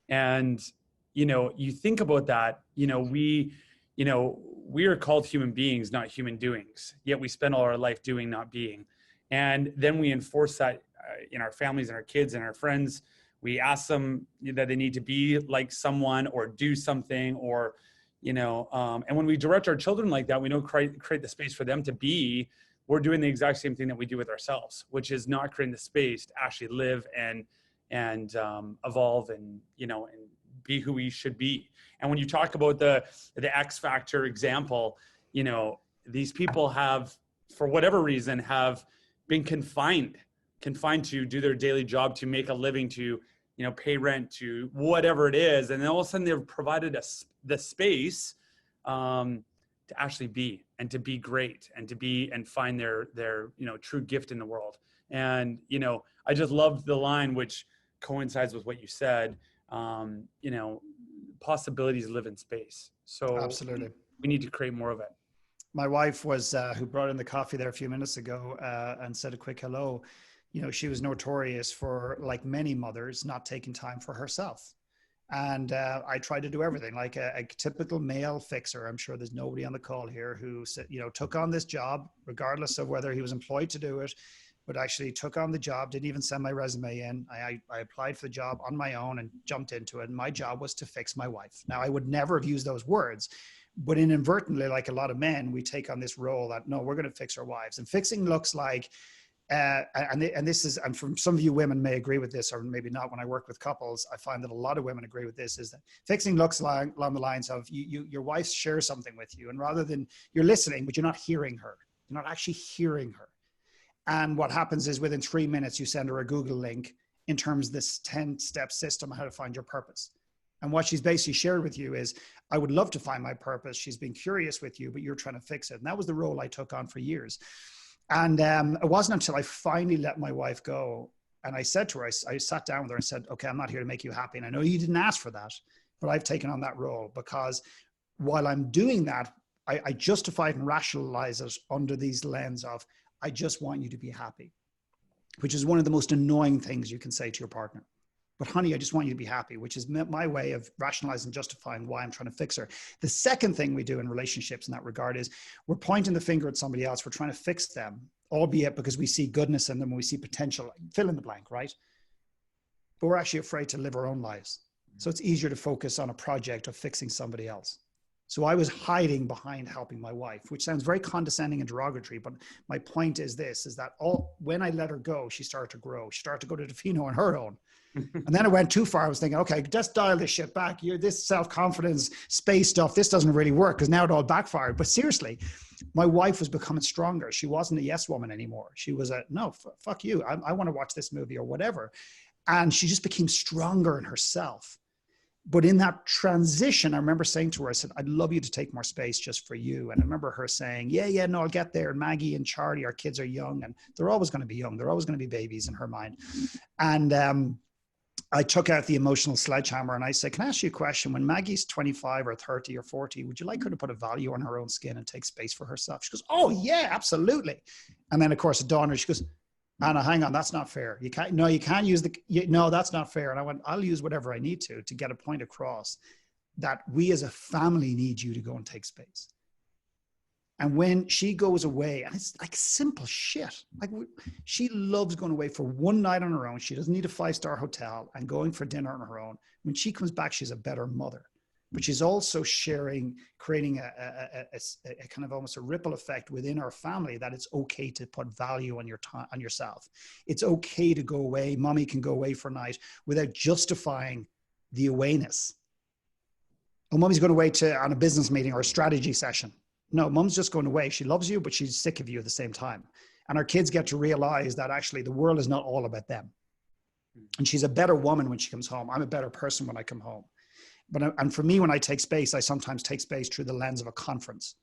And, you think about that, we are called human beings, not human doings. Yet we spend all our life doing, not being. And then we enforce that in our families and our kids and our friends. We ask them that they need to be like someone or do something, or, and when we direct our children like that, we don't create the space for them to be. We're doing the exact same thing that we do with ourselves, which is not creating the space to actually live and evolve and be who we should be. And when you talk about the X Factor example, these people have, for whatever reason, have been confined to do their daily job, to make a living, to pay rent, to whatever it is, and then all of a sudden they've provided us the space to actually be, and to be great, and to be and find their true gift in the world. And I just loved the line, which coincides with what you said. Possibilities live in space. So Absolutely, we need to create more of it. My wife was who brought in the coffee there a few minutes ago and said a quick hello. She was notorious for, like many mothers, not taking time for herself. And I tried to do everything like a typical male fixer. I'm sure there's nobody on the call here who said, took on this job, regardless of whether he was employed to do it, but actually took on the job, didn't even send my resume in. I applied for the job on my own and jumped into it. And my job was to fix my wife. Now, I would never have used those words, but inadvertently, like a lot of men, we take on this role that, no, we're going to fix our wives. And fixing looks like, and from some of you women may agree with this, or maybe not. When I work with couples, I find that a lot of women agree with this, is that fixing looks along the lines of your wife shares something with you, and rather than, you're listening, but you're not hearing her. You're not actually hearing her. And what happens is within 3 minutes, you send her a Google link in terms of this 10-step system, how to find your purpose. And what she's basically shared with you is, I would love to find my purpose. She's been curious with you, but you're trying to fix it. And that was the role I took on for years. And it wasn't until I finally let my wife go, and I said to her, I sat down with her and said, okay, I'm not here to make you happy. And I know you didn't ask for that, but I've taken on that role, because while I'm doing that, I justify it and rationalize it under these lens of, I just want you to be happy, which is one of the most annoying things you can say to your partner. But honey, I just want you to be happy, which is my way of rationalizing, justifying why I'm trying to fix her. The second thing we do in relationships in that regard is, we're pointing the finger at somebody else. We're trying to fix them, albeit because we see goodness in them and we see potential, fill in the blank, right? But we're actually afraid to live our own lives. So it's easier to focus on a project of fixing somebody else. So I was hiding behind helping my wife, which sounds very condescending and derogatory. But my point is this, is that when I let her go, she started to grow. She started to go to Defino on her own. And then it went too far. I was thinking, okay, just dial this shit back. This self-confidence space stuff, this doesn't really work, because now it all backfired. But seriously, my wife was becoming stronger. She wasn't a yes woman anymore. She was a, no, fuck you. I want to watch this movie or whatever. And she just became stronger in herself. But in that transition, I remember saying to her, I said, I'd love you to take more space just for you. And I remember her saying, yeah, no, I'll get there. And Maggie and Charlie, our kids are young, and they're always going to be young. They're always going to be babies in her mind. And I took out the emotional sledgehammer and I said, can I ask you a question? When Maggie's 25 or 30 or 40, would you like her to put a value on her own skin and take space for herself? She goes, oh yeah, absolutely. And then of course it dawned on her, she goes, Anna, hang on, that's not fair. You can't use no, that's not fair. And I went, I'll use whatever I need to get a point across that we as a family need you to go and take space. And when she goes away, and it's like simple shit, like she loves going away for one night on her own. She doesn't need a 5-star hotel and going for dinner on her own. When she comes back, she's a better mother. But she's also creating a kind of almost a ripple effect within our family that it's okay to put value on your time, on yourself. It's okay to go away. Mommy can go away for a night without justifying the awayness. Oh, mommy's going away on a business meeting or a strategy session. No, mom's just going away. She loves you, but she's sick of you at the same time. And our kids get to realize that actually the world is not all about them. And she's a better woman when she comes home. I'm a better person when I come home. And for me, when I take space, I sometimes take space through the lens of a conference.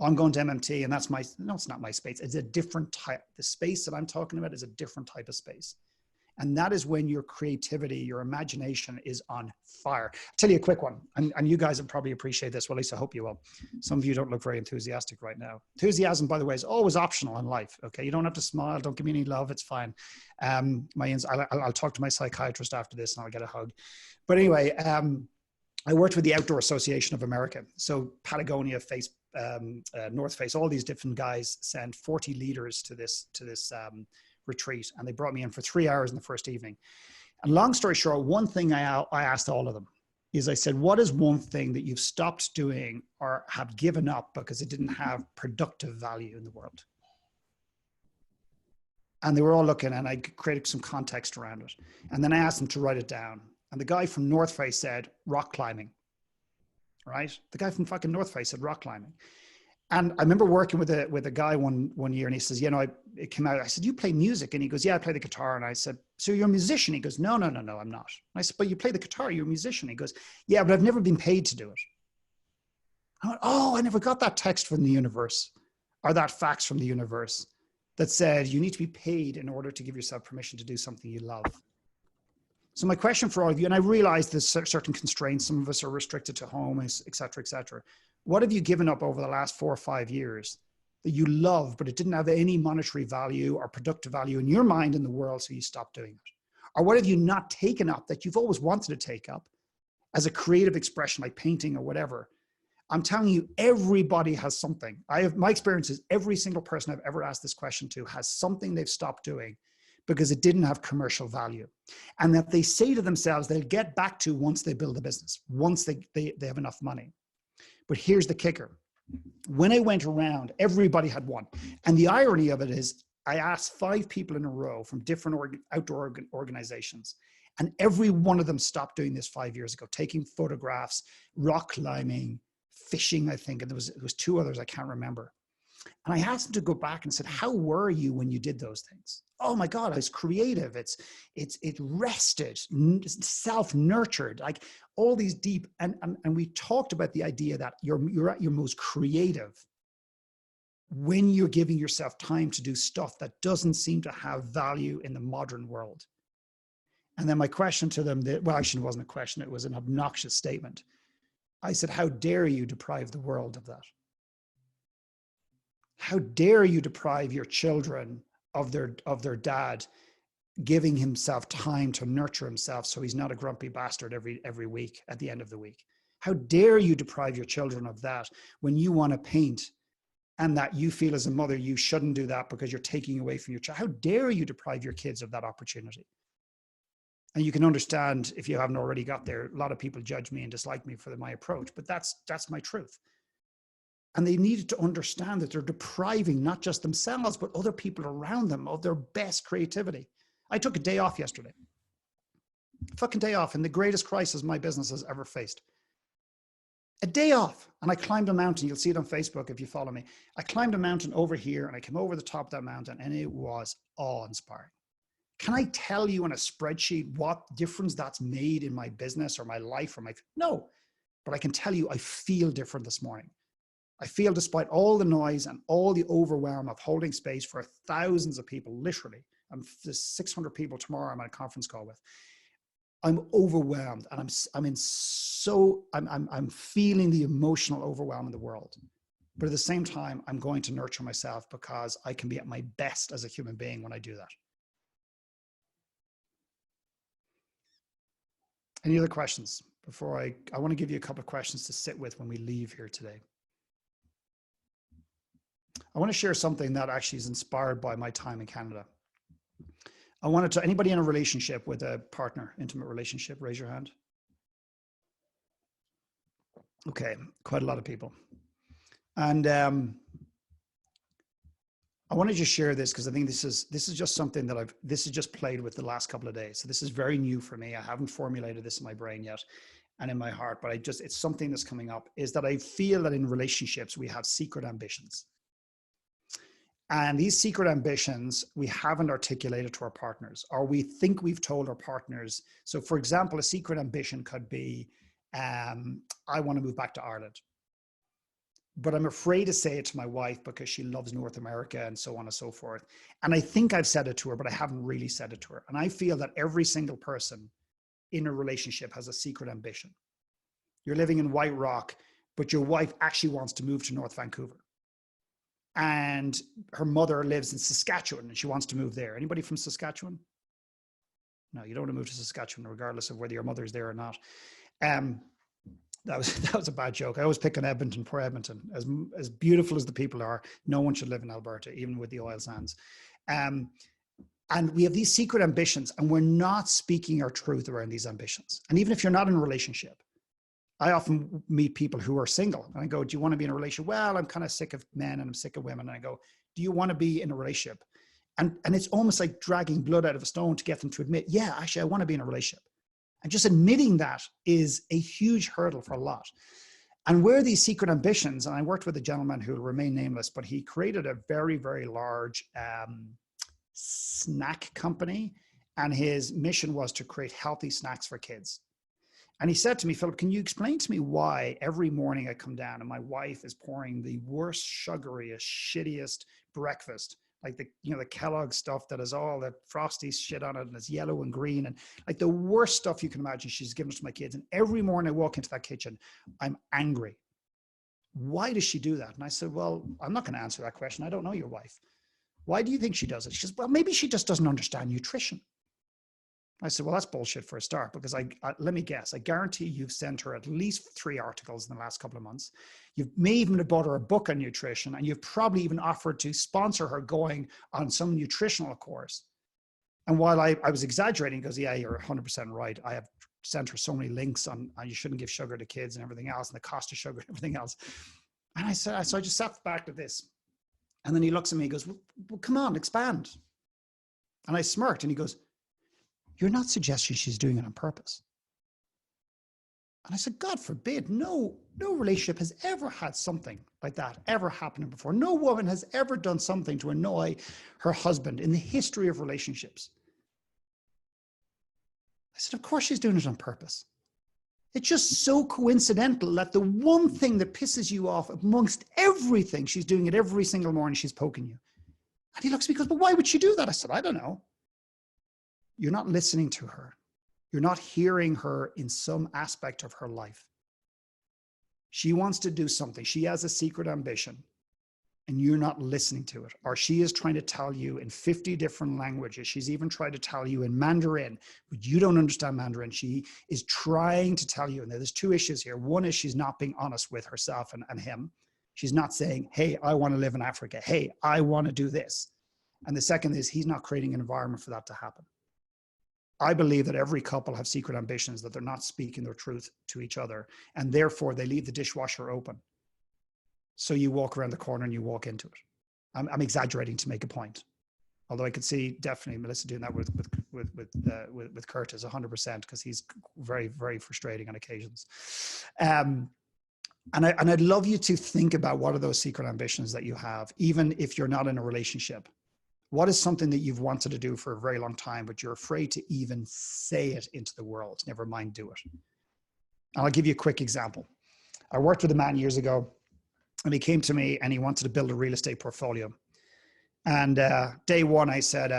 I'm going to MMT and no, it's not my space. It's a different type. The space that I'm talking about is a different type of space. And that is when your creativity, your imagination is on fire. I'll tell you a quick one. And you guys would probably appreciate this. Well, at least I hope you will. Some of you don't look very enthusiastic right now. Enthusiasm, by the way, is always optional in life. Okay. You don't have to smile. Don't give me any love. It's fine. I'll talk to my psychiatrist after this and I'll get a hug. But anyway, I worked with the Outdoor Association of America. So Patagonia, North Face, all these different guys sent 40 leaders to this retreat. And they brought me in for 3 hours in the first evening. And long story short, one thing I asked all of them is I said, what is one thing that you've stopped doing or have given up because it didn't have productive value in the world? And they were all looking, and I created some context around it. And then I asked them to write it down. And the guy from North Face said, rock climbing, right? The guy from fucking North Face said rock climbing. And I remember working with a guy one year, and he says, it came out. I said, you play music? And he goes, yeah, I play the guitar. And I said, so you're a musician? He goes, no, I'm not. And I said, but you play the guitar, you're a musician. He goes, yeah, but I've never been paid to do it. I went, oh, I never got that text from the universe or that fax from the universe that said you need to be paid in order to give yourself permission to do something you love. So my question for all of you, and I realize there's certain constraints, some of us are restricted to home, et cetera, et cetera. What have you given up over the last 4 or 5 years that you love, but it didn't have any monetary value or productive value in your mind in the world, so you stopped doing it? Or what have you not taken up that you've always wanted to take up as a creative expression, like painting or whatever? I'm telling you, everybody has something. My experience is every single person I've ever asked this question to has something they've stopped doing because it didn't have commercial value. And that they say to themselves, they'll get back to once they build a business, once they have enough money. But here's the kicker. When I went around, everybody had one. And the irony of it is I asked 5 people in a row from different outdoor organizations. And every one of them stopped doing this 5 years ago, taking photographs, rock climbing, fishing, I think. And there was 2 others I can't remember. And I asked them to go back and said, how were you when you did those things? Oh my God, I was creative. It rested, self-nurtured, like all these deep, and we talked about the idea that you're at your most creative when you're giving yourself time to do stuff that doesn't seem to have value in the modern world. And then my question to them, well, actually it wasn't a question, it was an obnoxious statement. I said, how dare you deprive the world of that? How dare you deprive your children of their dad giving himself time to nurture himself so he's not a grumpy bastard every week at the end of the week? How dare you deprive your children of that when you want to paint and that you feel as a mother you shouldn't do that because you're taking away from your child? How dare you deprive your kids of that opportunity? And you can understand, if you haven't already got there, a lot of people judge me and dislike me for my approach, but that's my truth. And they needed to understand that they're depriving not just themselves, but other people around them of their best creativity. I took a day off yesterday. Fucking day off in the greatest crisis my business has ever faced. A day off. And I climbed a mountain. You'll see it on Facebook if you follow me. I climbed a mountain over here and I came over the top of that mountain and it was awe-inspiring. Can I tell you on a spreadsheet what difference that's made in my business or my life or no, but I can tell you I feel different this morning. I feel, despite all the noise and all the overwhelm of holding space for thousands of people, literally, there's 600 people tomorrow I'm on a conference call with. I'm overwhelmed, and I'm feeling the emotional overwhelm in the world. But at the same time, I'm going to nurture myself because I can be at my best as a human being when I do that. Any other questions before I want to give you a couple of questions to sit with when we leave here today. I want to share something that actually is inspired by my time in Canada. I wanted to, anybody in a relationship with a partner, intimate relationship, raise your hand. Okay, quite a lot of people. And I want to just share this because I think this is just something that this is just played with the last couple of days. So this is very new for me. I haven't formulated this in my brain yet and in my heart, but it's something that's coming up, is that I feel that in relationships, we have secret ambitions. And these secret ambitions, we haven't articulated to our partners, or we think we've told our partners. So for example, a secret ambition could be, I want to move back to Ireland, but I'm afraid to say it to my wife because she loves North America and so on and so forth. And I think I've said it to her, but I haven't really said it to her. And I feel that every single person in a relationship has a secret ambition. You're living in White Rock, but your wife actually wants to move to North Vancouver. And her mother lives in Saskatchewan and she wants to move there. Anybody from Saskatchewan? No, you don't want to move to Saskatchewan regardless of whether your mother's there or not. That was a bad joke. I always pick on Edmonton, poor Edmonton. As beautiful as the people are, no one should live in Alberta, even with the oil sands. And we have these secret ambitions, and we're not speaking our truth around these ambitions. And even if you're not in a relationship, I often meet people who are single, and I go, do you want to be in a relationship? Well, I'm kind of sick of men and I'm sick of women. And I go, do you want to be in a relationship? And it's almost like dragging blood out of a stone to get them to admit, yeah, actually, I want to be in a relationship. And just admitting that is a huge hurdle for a lot. And where these secret ambitions, and I worked with a gentleman who will remain nameless, but he created a very, very large snack company. And his mission was to create healthy snacks for kids. And he said to me, Philip, can you explain to me why every morning I come down and my wife is pouring the worst, sugariest, shittiest breakfast, like the Kellogg stuff that has all the frosty shit on it and it's yellow and green and like the worst stuff you can imagine she's given to my kids. And every morning I walk into that kitchen, I'm angry. Why does she do that? And I said, well, I'm not going to answer that question. I don't know your wife. Why do you think she does it? She says, well, maybe she just doesn't understand nutrition. I said, well, that's bullshit for a start, because let me guess, I guarantee you've sent her at least 3 articles in the last couple of months. You may even have bought her a book on nutrition, and you've probably even offered to sponsor her going on some nutritional course. And while I was exaggerating, he goes, yeah, you're 100% right. I have sent her so many links on you shouldn't give sugar to kids and everything else, and the cost of sugar and everything else. And I said, so I just sat back to this. And then he looks at me and goes, well, come on, expand. And I smirked, and he goes, you're not suggesting she's doing it on purpose. And I said, God forbid, no relationship has ever had something like that ever happening before. No woman has ever done something to annoy her husband in the history of relationships. I said, of course she's doing it on purpose. It's just so coincidental that the one thing that pisses you off amongst everything, she's doing it every single morning, she's poking you. And he looks at me and goes, but why would she do that? I said, I don't know. You're not listening to her. You're not hearing her in some aspect of her life. She wants to do something. She has a secret ambition, and you're not listening to it. Or she is trying to tell you in 50 different languages. She's even tried to tell you in Mandarin, but you don't understand Mandarin. She is trying to tell you, and there's 2 issues here. One is she's not being honest with herself and him. She's not saying, hey, I want to live in Africa. Hey, I want to do this. And the second is he's not creating an environment for that to happen. I believe that every couple have secret ambitions, that they're not speaking their truth to each other, and therefore they leave the dishwasher open. So you walk around the corner and you walk into it. I'm exaggerating to make a point, although I could see definitely Melissa doing that with Curtis 100%, because he's very, very frustrating on occasions. And I'd love you to think about what are those secret ambitions that you have, even if you're not in a relationship. What is something that you've wanted to do for a very long time, but you're afraid to even say it into the world, never mind do it? And I'll give you a quick example. I worked with a man years ago, and he came to me and he wanted to build a real estate portfolio. And day one, I said,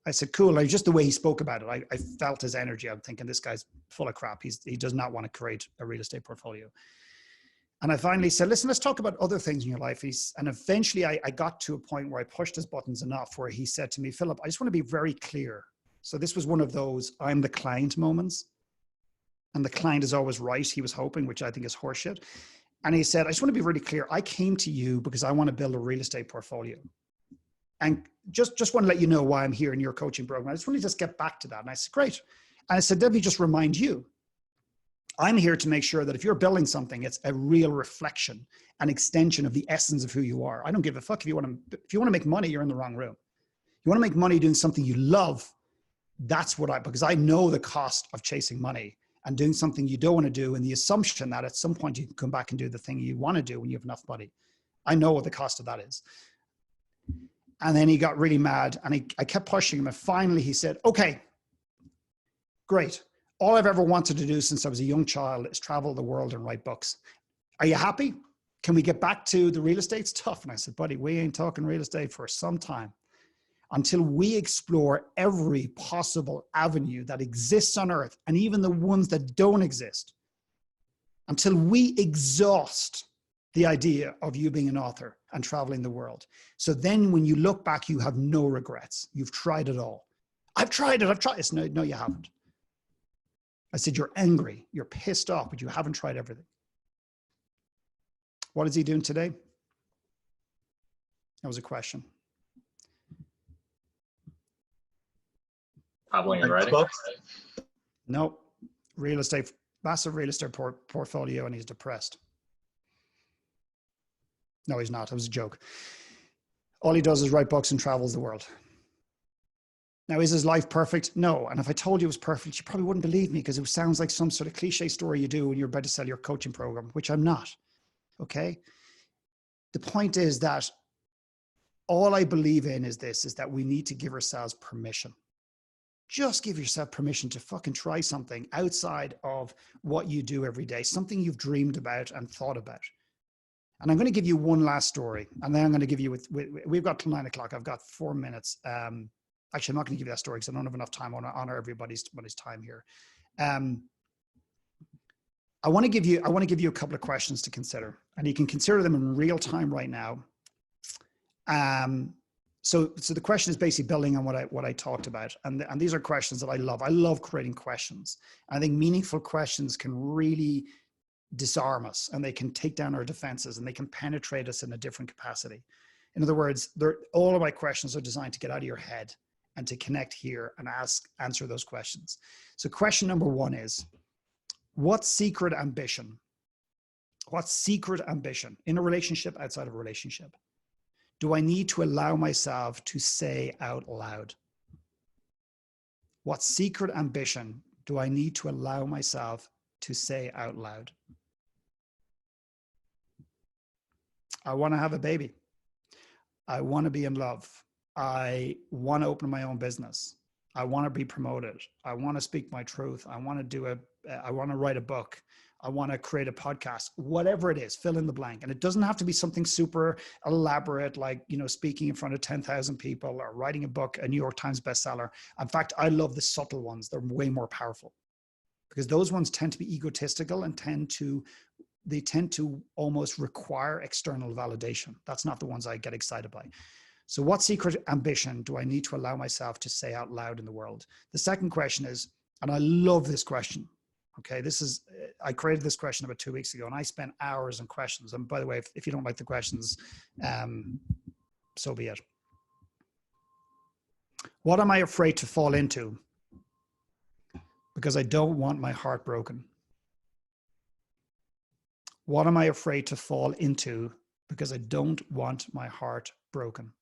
I said, cool. Like, just the way he spoke about it, I felt his energy. I'm thinking, this guy's full of crap. He does not want to create a real estate portfolio. And I finally said, listen, let's talk about other things in your life. And eventually I got to a point where I pushed his buttons enough where he said to me, Philip, I just want to be very clear. So this was one of those I'm the client moments. And the client is always right, he was hoping, which I think is horseshit. And he said, I just want to be really clear. I came to you because I want to build a real estate portfolio. And just want to let you know why I'm here in your coaching program. I just want to just get back to that. And I said, great. And I said, let me just remind you, I'm here to make sure that if you're building something, it's a real reflection, an extension of the essence of who you are. I don't give a fuck if you want to make money, you're in the wrong room. You want to make money doing something you love. That's what because I know the cost of chasing money and doing something you don't want to do, and the assumption that at some point you can come back and do the thing you want to do when you have enough money. I know what the cost of that is. And then he got really mad, and I kept pushing him. And finally he said, okay, great. All I've ever wanted to do since I was a young child is travel the world and write books. Are you happy? Can we get back to the real estate stuff? And I said, buddy, we ain't talking real estate for some time until we explore every possible avenue that exists on earth, and even the ones that don't exist, until we exhaust the idea of you being an author and traveling the world. So then when you look back, you have no regrets. You've tried it all. I've tried it. It's no, you haven't. I said, you're angry, you're pissed off, but you haven't tried everything. What is he doing today? That was a question. Probably in writing. No, real estate, massive real estate portfolio, and he's depressed. No, he's not. It was a joke. All he does is write books and travels the world. Now, is his life perfect? No. And if I told you it was perfect, you probably wouldn't believe me, because it sounds like some sort of cliche story you do when you're about to sell your coaching program, which I'm not. Okay. The point is that all I believe in is this, is that we need to give ourselves permission. Just give yourself permission to fucking try something outside of what you do every day, something you've dreamed about and thought about. And I'm going to give you one last story, and then I'm going to give you, we've got till 9 o'clock. I've got 4 minutes. Actually, I'm not going to give you that story because I don't have enough time. I want to honor everybody's time here. I want to give you a couple of questions to consider, and you can consider them in real time right now. So the question is basically building on what I talked about, and these are questions that I love. I love creating questions. I think meaningful questions can really disarm us, and they can take down our defenses, and they can penetrate us in a different capacity. In other words, all of my questions are designed to get out of your head and to connect here and answer those questions. So question number 1 is, what secret ambition in a relationship, outside of a relationship, do I need to allow myself to say out loud? What secret ambition do I need to allow myself to say out loud? I want to have a baby. I want to be in love. I want to open my own business. I want to be promoted. I want to speak my truth. I want to I want to write a book. I want to create a podcast, whatever it is, fill in the blank. And it doesn't have to be something super elaborate, like, speaking in front of 10,000 people or writing a book, a New York Times bestseller. In fact, I love the subtle ones. They're way more powerful, because those ones tend to be egotistical and they tend to almost require external validation. That's not the ones I get excited by. So what secret ambition do I need to allow myself to say out loud in the world? The second question is, and I love this question. Okay, I created this question about 2 weeks ago, and I spent hours on questions. And by the way, if you don't like the questions, so be it. What am I afraid to fall into? Because I don't want my heart broken. What am I afraid to fall into? Because I don't want my heart broken.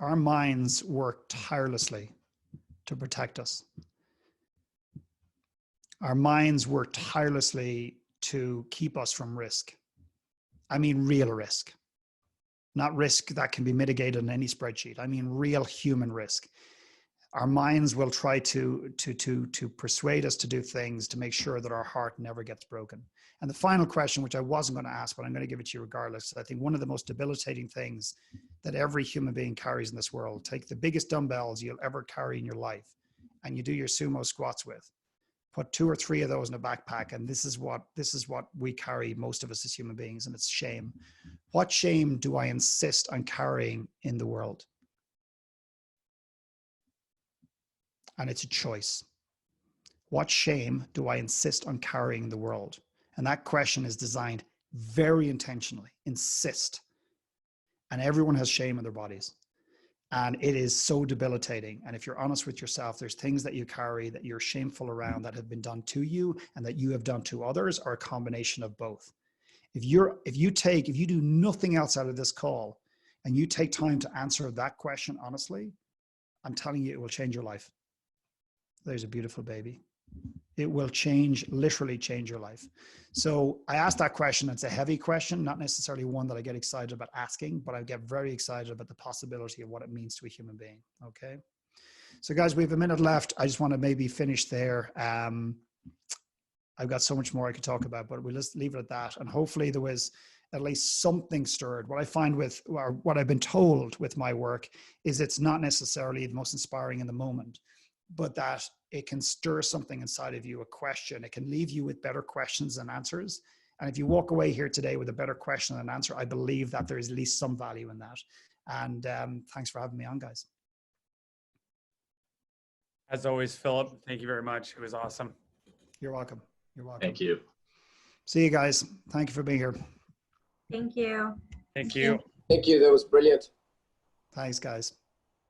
Our minds work tirelessly to protect us. Our minds work tirelessly to keep us from risk. I mean, real risk. Not risk that can be mitigated in any spreadsheet. I mean, real human risk. Our minds will try to persuade us to do things to make sure that our heart never gets broken. And the final question, which I wasn't going to ask, but I'm going to give it to you regardless. I think one of the most debilitating things that every human being carries in this world, take the biggest dumbbells you'll ever carry in your life, and you do your sumo squats with. Put 2 or 3 of those in a backpack, and this is what we carry, most of us as human beings, and it's shame. What shame do I insist on carrying in the world? And it's a choice. What shame do I insist on carrying in the world? And that question is designed very intentionally. Insist. And everyone has shame in their bodies. And it is so debilitating. And if you're honest with yourself, there's things that you carry that you're shameful around that have been done to you and that you have done to others, or a combination of both. If you do nothing else out of this call and you take time to answer that question honestly, I'm telling you, it will change your life. There's a beautiful baby. It will literally change your life. So I asked that question. It's a heavy question, not necessarily one that I get excited about asking, but I get very excited about the possibility of what it means to a human being. Okay. So guys, we have a minute left. I just want to maybe finish there. I've got so much more I could talk about, but we'll just leave it at that. And hopefully there was at least something stirred. What I find with, or what I've been told with my work, is it's not necessarily the most inspiring in the moment, but that it can stir something inside of you, a question. It can leave you with better questions and answers. And if you walk away here today with a better question and answer, I believe that there is at least some value in that. And thanks for having me on, guys. As always, Philip, thank you very much. It was awesome. You're welcome. You're welcome. Thank you. See you guys. Thank you for being here. Thank you. Thank you. Thank you. That was brilliant. Thanks, guys.